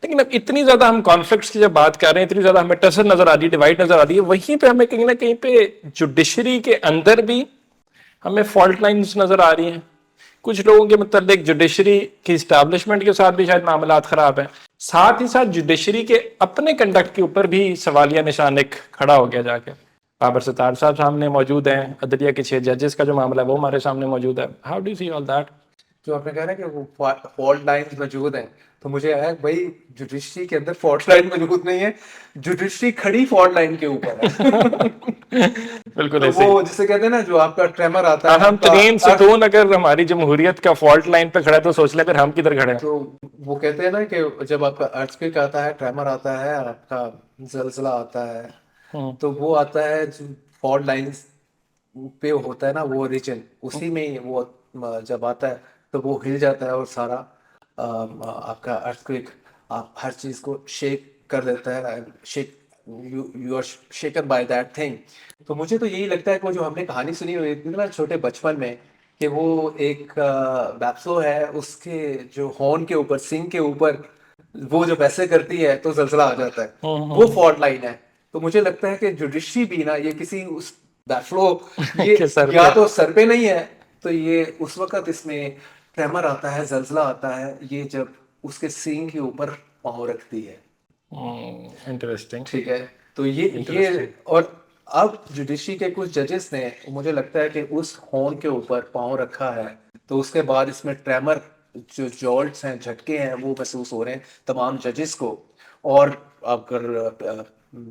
लेकिन अब इतनी ज्यादा हम कॉन्फ्लिक्ट्स की जब बात कर रहे हैं, इतनी ज्यादा हमें टसल नजर आ रही है, डिवाइड नजर आ रही है, वहीं पे हमें कहीं ना कहीं पे जुडिशरी के अंदर भी हमें फॉल्ट लाइंस नजर आ रही हैं। कुछ लोगों के मतलब जुडिशरी की स्टैब्लिशमेंट के साथ भी शायद मामला खराब है, साथ ही साथ जुडिशरी के अपने कंडक्ट के ऊपर भी सवालिया निशान एक खड़ा हो गया जाके। बाबर सत्तार साहब सामने मौजूद हैं, अदलिया के 6 जजेस का जो मामला है वो हमारे सामने मौजूद है। How do you see all that? जो आपने कहा ना कि वो फॉल्ट लाइंस मौजूद हैं, तो मुझे है भाई जुडिशरी के अंदर फॉल्ट लाइन मौजूद नहीं है, जुडिशरी खड़ी फॉल्ट लाइन के ऊपर है। बिल्कुल तो ऐसे वो ही। जिसे कहते हैं ना, जो आपका ट्रेमर आता है, अहम आपका तरीन अर्थ, सुकून अगर हमारी जमहूरियत का फॉल्ट लाइन पे खड़ा है तो सोच ले फिर हम किधर खड़े हैं। तो वो कहते हैं ना कि जब आपका अर्थक्वेक आता है, ट्रेमर आता है, आपका जलजला आता है, हम्म। तो वो आता है जो फॉल्ट लाइंस पे होता है ना, वो रीजन उसी में ही वो जब आता है तो वो हिल जाता है, और सारा आपका अर्थक्वेक आप हर चीज को शेक कर देता है, shake, you are shaken by that thing. तो मुझे तो यही लगता है कि वो जो हमने कहानी सुनी हुई थी ना छोटे बचपन में, कि वो एक बैप्सो है, उसके जो हॉर्न के ऊपर, सिंग के ऊपर वो जब ऐसे करती है तो जलजला आ जाता है, वो हम्म। फॉल्ट लाइन है। तो मुझे लगता है कि जुडिशरी भी ना, ये किसी उस बैफ्लो, ये के सर या पे। तो सर पे नहीं है, तो ये उस वक्त इसमें ट्रेमर आता है, जलजला आता है, ये जब उसके सींग के ऊपर पाँव रखती है। इंटरेस्टिंग। ठीक है, तो ये इंटरेस्टिंग। और अब जुडिशरी के कुछ जजेस ने, मुझे लगता है कि उस हॉर्न के ऊपर पाँव रखा है, तो उसके बाद इसमें ट्रेमर, जो जॉल्ट्स हैं, झटके हैं, वो महसूस हो रहे हैं तमाम जजेस को। और अगर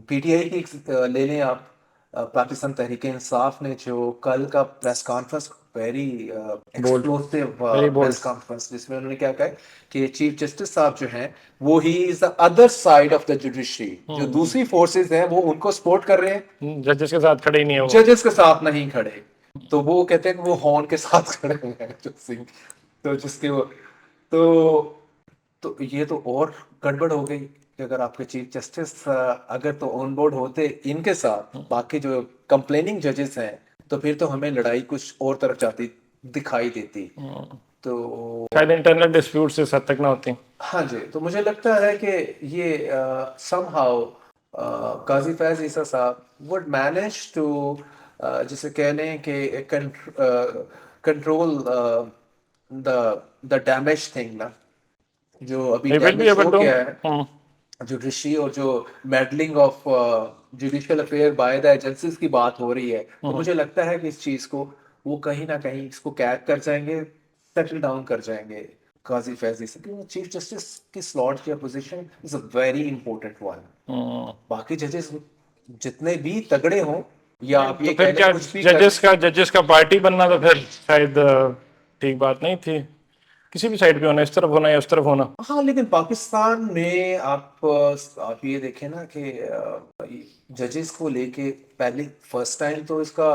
पीटीआई की ले लें आप, पाकिस्तान तहरीक इंसाफ ने जो कल का press conference, very bold. Explosive very bold. Press conference, जिसमें उन्होंने क्या कहा कि चीफ जस्टिस साहब जो हैं, वो he is the other side of the judiciary, जो दूसरी फोर्सेस हैं वो उनको सपोर्ट कर रहे हैं, जजेस के साथ खड़े ही नहीं है वो। जजेस के साथ नहीं खड़े। तो वो कहते हैं कि वो हॉर्न के साथ खड़े हुए हैं, जो सिंह, तो जिसके वो, तो तो ये तो और गड़बड़ हो गई कि अगर आपके चीफ जस्टिस अगर तो ऑन बोर्ड होते इनके साथ बाकी जो कंप्लेनिंग जजेस हैं, तो फिर तो हमें लड़ाई कुछ और तरफ जाती दिखाई देती। तो शायद इंटरनल डिस्प्यूट से इस हद तक ना होती। हाँ जी, तो मुझे लगता है कि ये समहाउ काजी फैज ईसा साहब वुड मैनेज टू, जिसे कह लें कि control the the damage thing ना, जो अभी he will be damage able हो टू। गया है जुडिशरी, और जो meddling of judicial affair by the agencies की बात हो रही है, तो मुझे लगता है कि इस चीज को वो कहीं ना कहीं इसको कैच कर जाएंगे, सेटल डाउन कर जाएंगे काजी फैजी से, क्योंकि चीफ जस्टिस की स्लॉट की position is a very important one. बाकी जजेस जितने भी तगड़े हों, या आप तो ये फिर कह लें क्या कुछ भी कर, जजेस का पार्टी बनना तो फिर शायद ठीक बात नहीं थी। किसी भी साइड पे होना, इस तरफ होना या उस तरफ होना। हाँ, लेकिन पाकिस्तान में आप ये देखें ना कि जजेस को लेके पहले फर्स्ट टाइम तो इसका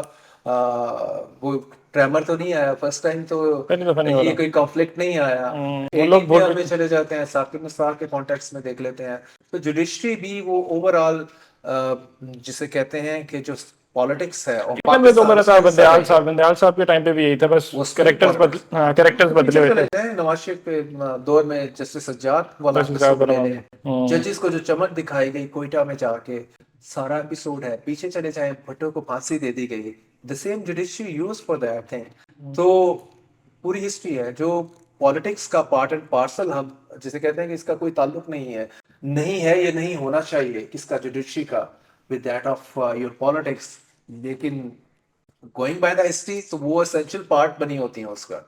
वो ट्रेमर तो नहीं आया, फर्स्ट टाइम तो पहली दफा नहीं हो ये रहा। कोई कॉन्फ्लिक्ट नहीं आया। वो लोग 18 बोल में रहे चले जाते हैं, साकिब निसार के कॉन्टेक्स्ट में देख लेते हैं, तो जुडिशरी भी वो ओवरऑल जिसे कहते हैं कि जो पॉलिटिक्स है और इवन में पाकिस्तान, दोबारा उसका था हिस्सा बंदयाल रही है। साहब, बंदयाल साहब के टाइम पे भी यही था, बस उसमें भी पॉलिटिक्स, कैरेक्टर्स बदले पीछे हुए चले थे। जाए नवाज शरीफ के दौर में, जस्टिस सज्जाद वाला जस्टिस साहब एपिसोड ले बना। लें, जजेस को जो चमक दिखाई गई कोयटा में जाके, सारा एपिसोड है। पीछे चले जाए, भुट्टो को फांसी दे दी गई, the same judiciary use for that thing. तो पूरी हिस्ट्री है जो पॉलिटिक्स का पार्ट एंड पार्सल, हम जिसे कहते हैं कि इसका कोई ताल्लुक नहीं है, नहीं है, ये नहीं होना चाहिए किसका, जुडिशरी का, with that of your politics. लेकिन गोइंग बाय द हिस्ट्री, तो वो एसेंशियल पार्ट बनी होती है उसका।